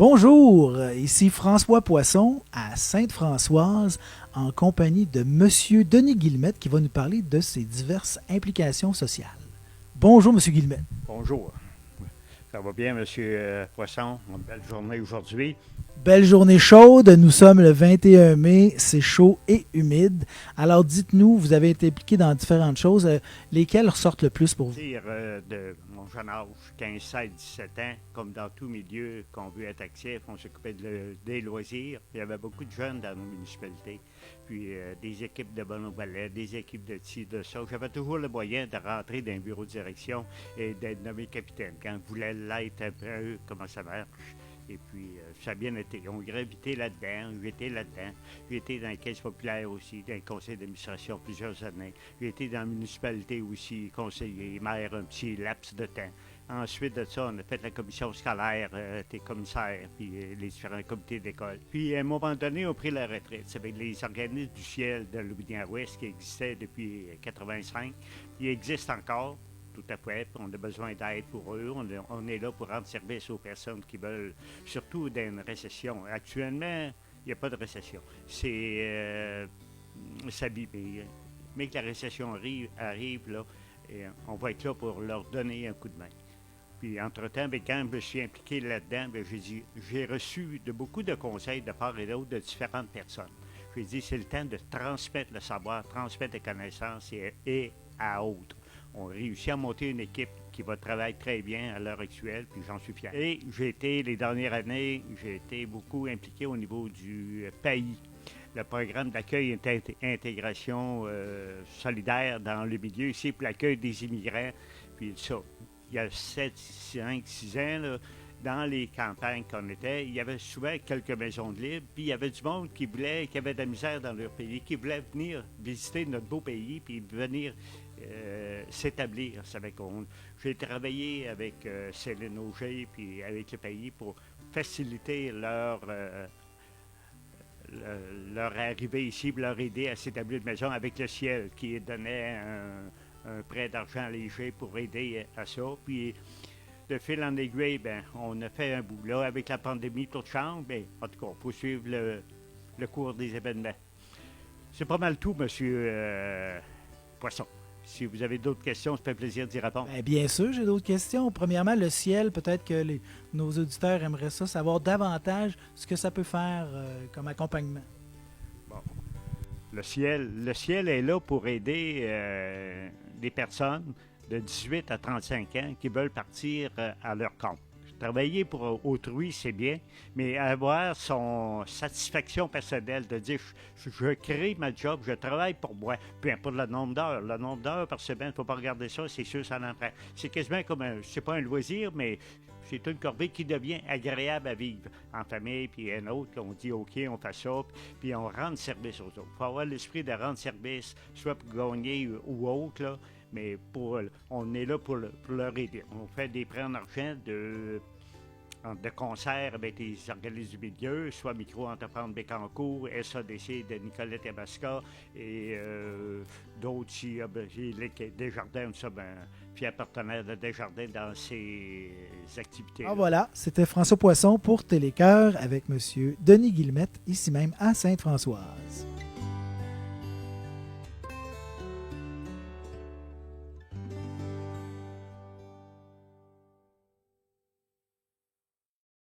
Bonjour, ici François Poisson à Sainte-Françoise en compagnie de Monsieur Denis Guillemette qui va nous parler de ses diverses implications sociales. Bonjour Monsieur Guillemette. Bonjour. Ça va bien, Monsieur Poisson? Une belle journée aujourd'hui. Belle journée chaude, nous sommes le 21 mai, c'est chaud et humide. Alors dites-nous, vous avez été impliqué dans différentes choses, lesquelles ressortent le plus pour vous? De mon jeune âge, 15, 16, 17 ans, comme dans tout milieu qu'on veut être actif, on s'occupait des loisirs. Il y avait beaucoup de jeunes dans nos municipalités. Puis des équipes de bon au ballet, des équipes de ci, de ça. J'avais toujours le moyen de rentrer dans un bureau de direction et d'être nommé capitaine. Quand je voulais l'être un peu, comment ça marche. Et puis, ça a bien été. On gravité là-dedans, j'étais là-dedans. J'ai été dans les caisses populaires aussi, dans le conseil d'administration plusieurs années. J'ai été dans la municipalité aussi, conseiller, maire, un petit laps de temps. Ensuite de ça, on a fait la commission scolaire, des commissaires, puis les différents comités d'école. Puis, à un moment donné, on a pris la retraite. C'est avec les organismes du ciel de l'Oubignan-Ouest qui existaient depuis 1985. Ils existent encore. Tout à fait. On a besoin d'aide pour eux. On est là pour rendre service aux personnes qui veulent, surtout dans une récession. Actuellement, il n'y a pas de récession. C'est s'habiller. Mais que la récession arrive là, et on va être là pour leur donner un coup de main. Puis, entre-temps, quand je me suis impliqué là-dedans, j'ai reçu beaucoup de conseils de part et d'autre de différentes personnes. J'ai dit, c'est le temps de transmettre le savoir, transmettre les connaissances et à autres. On réussit à monter une équipe qui va travailler très bien à l'heure actuelle, puis j'en suis fier. Et les dernières années, j'ai été beaucoup impliqué au niveau du PAI, le programme d'accueil et d'intégration solidaire dans le milieu ici pour l'accueil des immigrants. Puis ça, il y a 7, 5, 6 ans, là, dans les campagnes qu'on était, il y avait souvent quelques maisons de libre, puis il y avait du monde qui avait de la misère dans leur pays, qui voulait venir visiter notre beau pays, puis venir s'établir. J'ai travaillé avec Céline Auger, puis avec le pays pour faciliter leur arrivée ici, pour leur aider à s'établir de maison avec le ciel, qui donnait un prêt d'argent léger pour aider à ça. Puis, de fil en aiguille, on a fait un bout. Là, avec la pandémie, tout change, en tout cas, on peut suivre le cours des événements. C'est pas mal tout, Monsieur Poisson. Si vous avez d'autres questions, ça fait plaisir d'y répondre. Bien sûr, j'ai d'autres questions. Premièrement, le ciel, peut-être que nos auditeurs aimeraient ça, savoir davantage ce que ça peut faire comme accompagnement. Bon. Le ciel est là pour aider des personnes de 18 à 35 ans qui veulent partir à leur compte. Travailler pour autrui, c'est bien, mais avoir son satisfaction personnelle, de dire je crée ma job, je travaille pour moi, peu importe le nombre d'heures. Le nombre d'heures par semaine, il ne faut pas regarder ça, c'est sûr, ça en prend. C'est quasiment comme c'est pas un loisir, mais c'est une corvée qui devient agréable à vivre en famille, puis un autre, on dit OK, on fait ça, puis on rend service aux autres. Il faut avoir l'esprit de rendre service, soit pour gagner ou autre, là, mais on est là pour leur aider. On fait des prêts en argent de concerts avec des organismes du milieu, soit Micro-Entreprendre Bécancour, SADC de Nicolette et Basca, et d'autres, Desjardins, nous sommes un fier partenaire de Desjardins dans ces activités. Ah voilà, c'était François Poisson pour Télécœur avec M. Denis Guillemette, ici même à Sainte-Françoise.